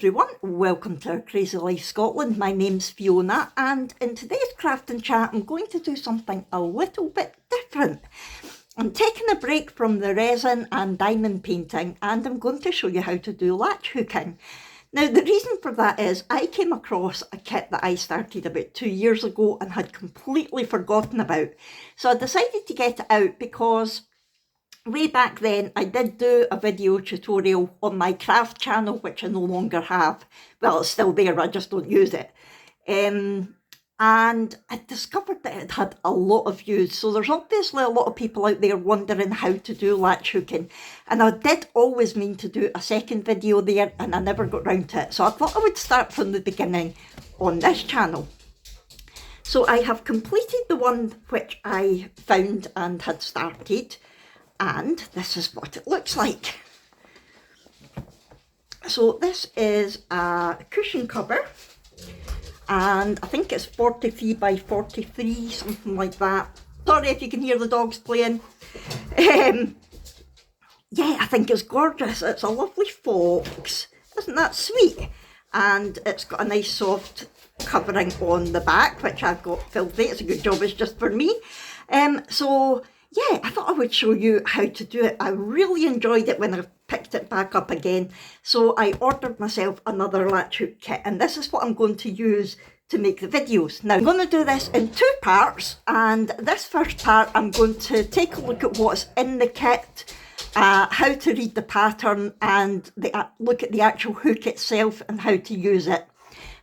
everyone, welcome to our Crazy Life Scotland. My name's Fiona, and in today's craft and chat I'm going to do something a little bit different. I'm taking a break from the resin and diamond painting, and I'm going to show you how to do latch hooking. Now the reason for that is I came across a kit that I started about 2 years ago and had completely forgotten about. So I decided to get it out because way back then I did do a video tutorial on my craft channel, which I no longer have. Well, it's still there, I just don't use it. And I discovered that it had a lot of views. So there's obviously a lot of people out there wondering how to do latch hooking. And I did always mean to do a second video there, and I never got round to it. So I thought I would start from the beginning on this channel. So I have completed the one which I found and had started. And this is what it looks like. So this is a cushion cover, and I think it's 43 by 43, something like that. Sorry if you can hear the dogs playing. Yeah, I think it's gorgeous. It's a lovely fox. Isn't that sweet? And it's got a nice soft covering on the back, which I've got filthy. It's a good job it's just for me. So yeah, I thought I would show you how to do it. I really enjoyed it when I picked it back up again. So I ordered myself another latch hook kit, and this is what I'm going to use to make the videos. Now I'm going to do this in two parts, and this first part I'm going to take a look at what's in the kit, how to read the pattern, and look at the actual hook itself and how to use it.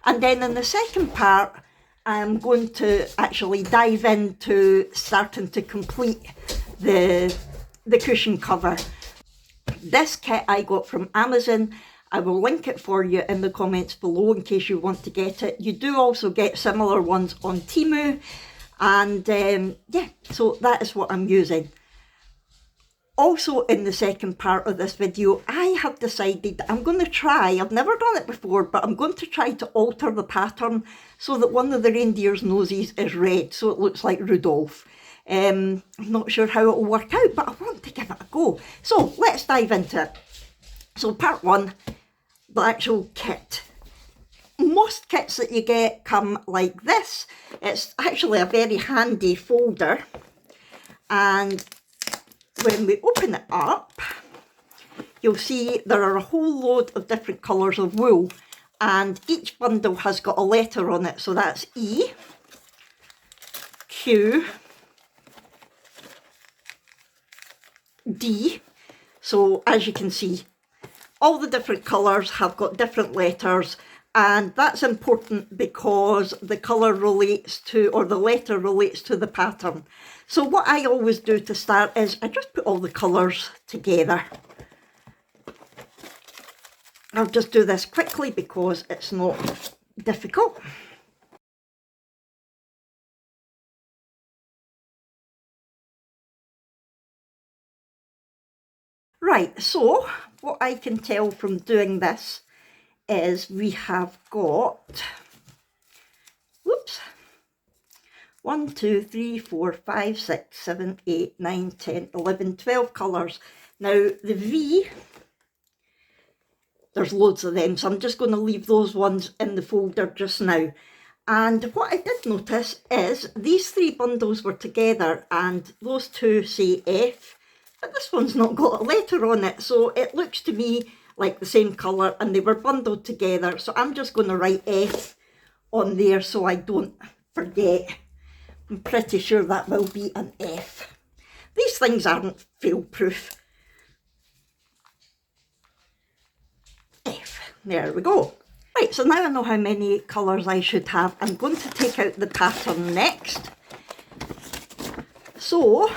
And then in the second part I'm going to actually dive into starting to complete the cushion cover. This kit I got from Amazon. I will link it for you in the comments below in case you want to get it. You do also get similar ones on Temu, and yeah, so that is what I'm using. Also in the second part of this video, I have decided that I'm going to try, I've never done it before, but I'm going to try to alter the pattern so that one of the reindeer's noses is red, so it looks like Rudolph. I'm not sure how it will work out, but I want to give it a go. So let's dive into it. So part one, the actual kit. Most kits that you get come like this. It's actually a very handy folder, and when we open it up, you'll see there are a whole load of different colours of wool, and each bundle has got a letter on it. So that's E, Q, D. So as you can see, all the different colours have got different letters, and that's important because the colour relates to, or the letter relates to the pattern. So what I always do to start is I just put all the colours together. I'll just do this quickly because it's not difficult. Right, so what I can tell from doing this is we have got, whoops, 1, 2, 3, 4, 5, 6, 7, 8, 9, 10, 11, 12 colours. Now the V, there's loads of them, so I'm just going to leave those ones in the folder just now. And what I did notice is these three bundles were together and those two say F, but this one's not got a letter on it, so it looks to me like the same colour and they were bundled together. So I'm just going to write F on there so I don't forget. I'm pretty sure that will be an F. These things aren't fail-proof. F. There we go. Right, so now I know how many colours I should have. I'm going to take out the pattern next. So,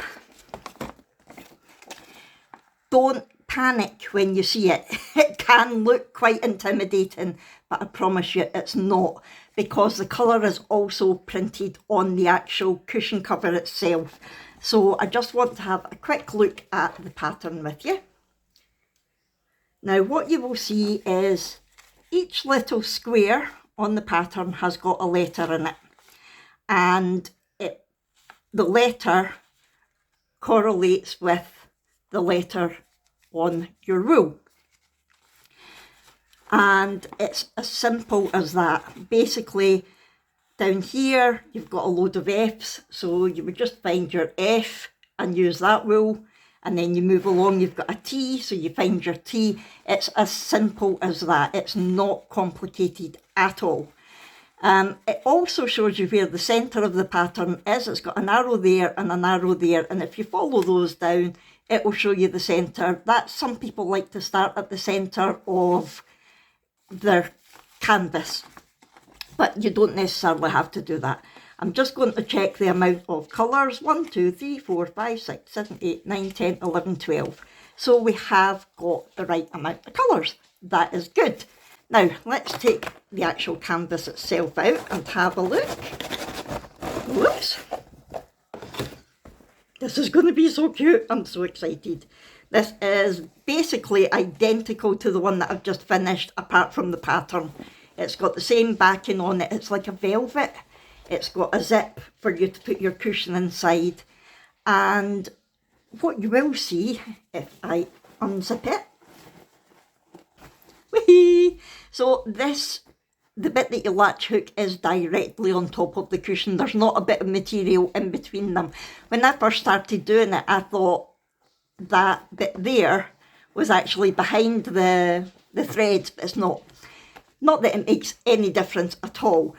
don't panic when you see it. It can look quite intimidating, but I promise you it's not, because the colour is also printed on the actual cushion cover itself. So I just want to have a quick look at the pattern with you. Now what you will see is each little square on the pattern has got a letter in it, and the letter correlates with the letter on your wool. And it's as simple as that. Basically, down here, you've got a load of Fs, so you would just find your F and use that rule. And then you move along, you've got a T, so you find your T. It's as simple as that. It's not complicated at all. It also shows you where the centre of the pattern is. It's got an arrow there and an arrow there, and if you follow those down, it will show you the centre. Some people like to start at the centre of their canvas, but you don't necessarily have to do that. I'm just going to check the amount of colours. 1, 2, 3, 4, 5, 6, 7, 8, 9, 10, 11, 12. So we have got the right amount of colours. That is good. Now, let's take the actual canvas itself out and have a look. Whoops. This is going to be so cute. I'm so excited. This is basically identical to the one that I've just finished, apart from the pattern. It's got the same backing on it. It's like a velvet. It's got a zip for you to put your cushion inside. And what you will see, if I unzip it, whee! So the bit that you latch hook is directly on top of the cushion. There's not a bit of material in between them. When I first started doing it, I thought that bit there was actually behind the threads, but it's not. Not that it makes any difference at all.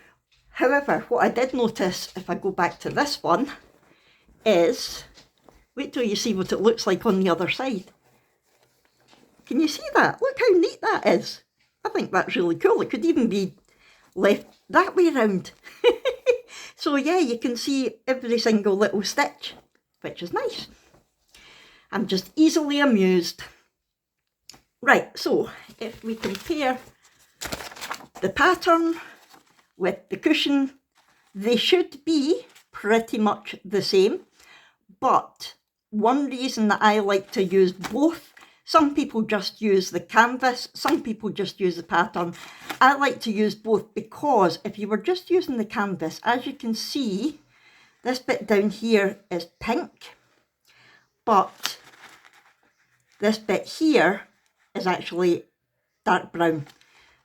However, what I did notice, if I go back to this one, is, wait till you see what it looks like on the other side. Can you see that? Look how neat that is. I think that's really cool. It could even be left that way round. So yeah, you can see every single little stitch, which is nice. I'm just easily amused. Right, so if we compare the pattern with the cushion, they should be pretty much the same. But one reason that I like to use both, some people just use the canvas, some people just use the pattern. I like to use both because if you were just using the canvas, as you can see, this bit down here is pink, but this bit here is actually dark brown.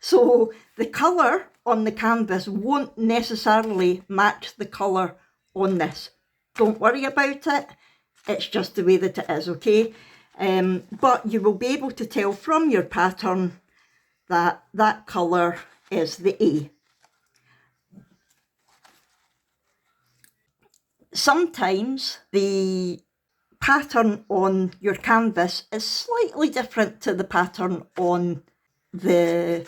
So the colour on the canvas won't necessarily match the colour on this. Don't worry about it. It's just the way that it is, okay? But you will be able to tell from your pattern that that colour is the A. Sometimes the pattern on your canvas is slightly different to the pattern on the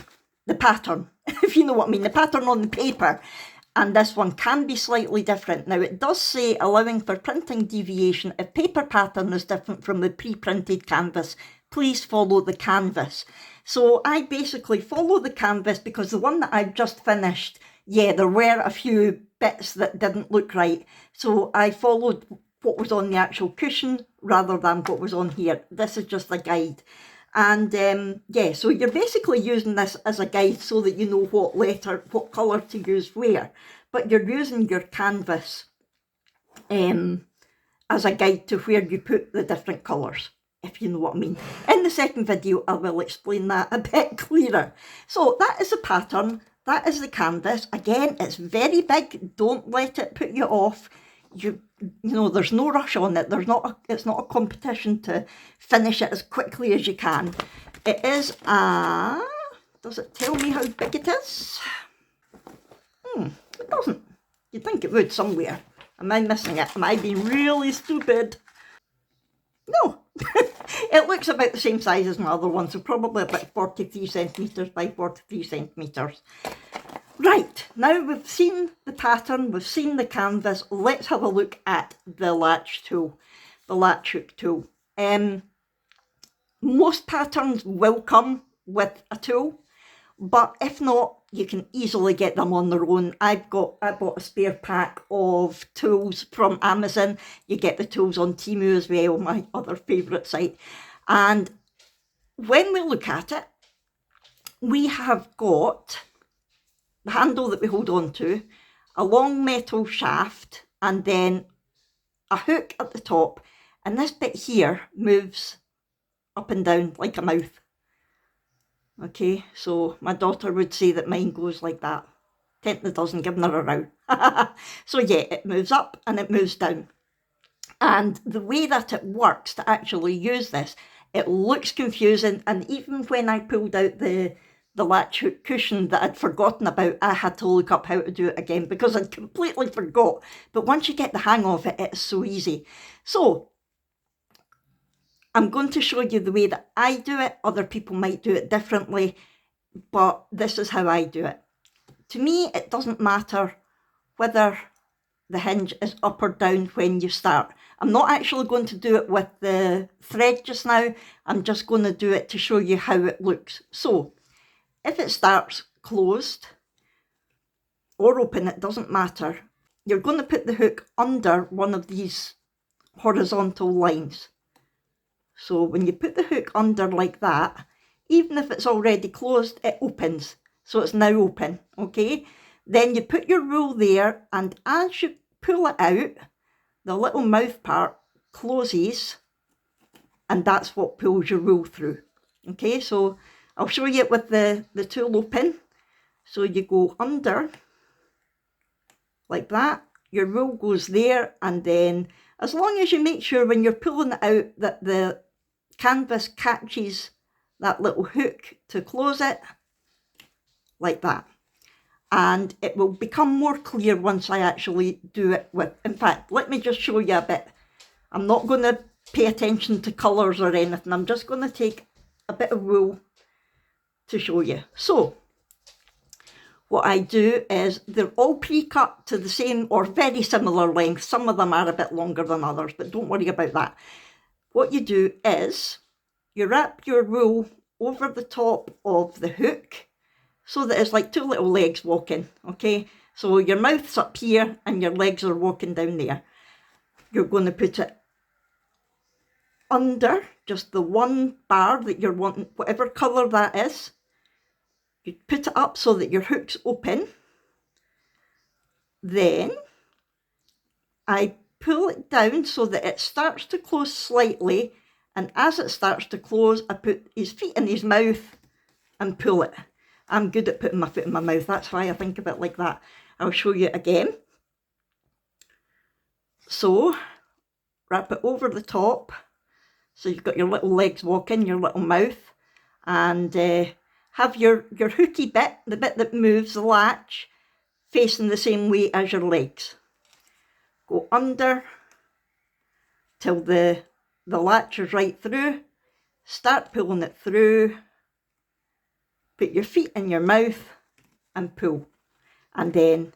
pattern, if you know what I mean, the pattern on the paper, and this one can be slightly different. Now it does say allowing for printing deviation. If paper pattern is different from the pre-printed canvas, please follow the canvas. So I basically follow the canvas because the one that I've just finished, yeah, there were a few bits that didn't look right. So I followed what was on the actual cushion rather than what was on here. This is just a guide. And yeah, so you're basically using this as a guide so that you know what colour to use where. But you're using your canvas as a guide to where you put the different colours, if you know what I mean. In the second video, I will explain that a bit clearer. So that is the pattern, that is the canvas. Again, it's very big, don't let it put you off. You know, there's no rush on it. It's not a competition to finish it as quickly as you can. It is does it tell me how big it is? It doesn't. You'd think it would somewhere. Am I missing it? Am I being really stupid? No. It looks about the same size as my other one, so probably about 43 centimetres by 43 centimetres. Right, now we've seen the pattern, we've seen the canvas, let's have a look at the latch tool, the latch hook tool. Most patterns will come with a tool, but if not, you can easily get them on their own. I bought a spare pack of tools from Amazon. You get the tools on Temu as well, my other favourite site. And when we look at it, we have got the handle that we hold on to, a long metal shaft, and then a hook at the top, and this bit here moves up and down like a mouth. Okay, so my daughter would say that mine goes like that. 10 to the dozen, giving her a row. So yeah, it moves up and it moves down. And the way that it works to actually use this, it looks confusing. And even when I pulled out the latch hook cushion that I'd forgotten about, I had to look up how to do it again because I'd completely forgot. But once you get the hang of it, it's so easy. So I'm going to show you the way that I do it. Other people might do it differently, but this is how I do it. To me, it doesn't matter whether the hinge is up or down when you start. I'm not actually going to do it with the thread just now. I'm just going to do it to show you how it looks. So if it starts closed or open, it doesn't matter. You're going to put the hook under one of these horizontal lines. So when you put the hook under like that, even if it's already closed, it opens. So it's now open, okay? Then you put your rule there, and as you pull it out, the little mouth part closes, and that's what pulls your rule through. Okay, so I'll show you it with the tool open. So you go under, like that, your rule goes there, and then as long as you make sure when you're pulling it out that the canvas catches that little hook to close it, like that. And it will become more clear once I actually do it with, in fact, let me just show you a bit. I'm not going to pay attention to colours or anything, I'm just going to take a bit of wool to show you. So, what I do is they're all pre-cut to the same or very similar length. Some of them are a bit longer than others, but don't worry about that. What you do is you wrap your wool over the top of the hook so that it's like two little legs walking, okay? So your mouth's up here and your legs are walking down there. You're going to put it under just the one bar that you're wanting, whatever colour that is. You put it up so that your hook's open. Then I pull it down so that it starts to close slightly, and as it starts to close, I put his feet in his mouth and pull it. I'm good at putting my foot in my mouth, that's why I think of it like that. I'll show you again. So, wrap it over the top, so you've got your little legs walking, your little mouth, and have your hooky bit, the bit that moves the latch, facing the same way as your legs. Go under till the latch is right through, start pulling it through, put your feet in your mouth and pull, and then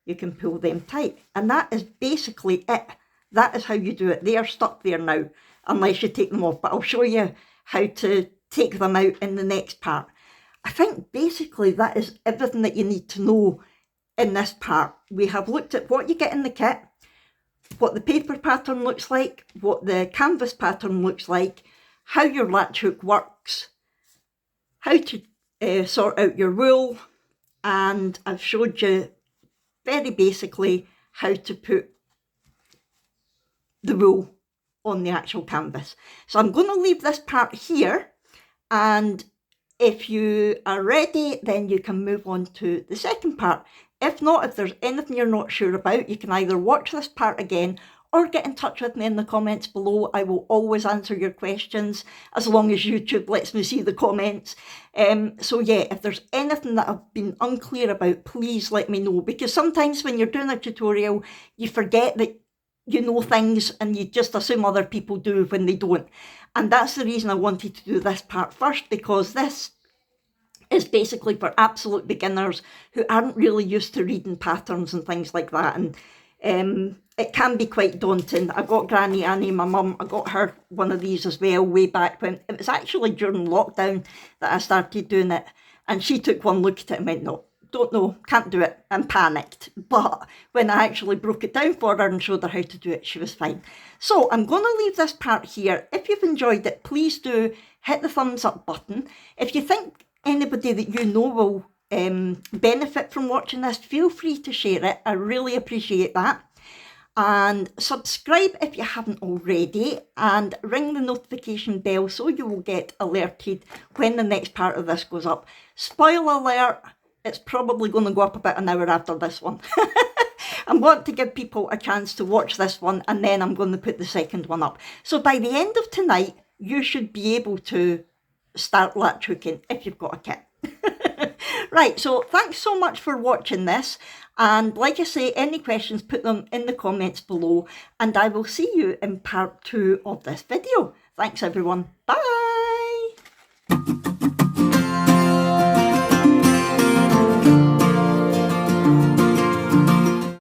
you can pull them tight. And that is basically it. That is how you do it. They are stuck there now, unless you take them off, but I'll show you how to take them out in the next part. I think basically that is everything that you need to know in this part. We have looked at what you get in the kit, what the paper pattern looks like, what the canvas pattern looks like, how your latch hook works, how to sort out your wool, and I've showed you very basically how to put the wool on the actual canvas. So I'm going to leave this part here, and if you are ready, then you can move on to the second part. If not, if there's anything you're not sure about, you can either watch this part again or get in touch with me in the comments below. I will always answer your questions as long as YouTube lets me see the comments. So yeah, if there's anything that I've been unclear about, please let me know, because sometimes when you're doing a tutorial, you forget that you know things and you just assume other people do when they don't. And that's the reason I wanted to do this part first, because this is basically for absolute beginners who aren't really used to reading patterns and things like that. And it can be quite daunting. I got Granny Annie, my mum, I got her one of these as well way back when, it was actually during lockdown that I started doing it. And she took one look at it and went, no, don't know, can't do it, and panicked. But when I actually broke it down for her and showed her how to do it, she was fine. So I'm going to leave this part here. If you've enjoyed it, please do hit the thumbs up button. If you think anybody that you know will benefit from watching this, feel free to share it. I really appreciate that. and subscribe if you haven't already, and ring the notification bell so you will get alerted when the next part of this goes up. Spoiler alert, it's probably going to go up about an hour after this one. I want to give people a chance to watch this one, and then I'm going to put the second one up. So by the end of tonight, you should be able to start latch hooking if you've got a kit. Right, so thanks so much for watching this, and like I say, any questions, put them in the comments below, and I will see you in part 2 of this video. Thanks everyone, bye!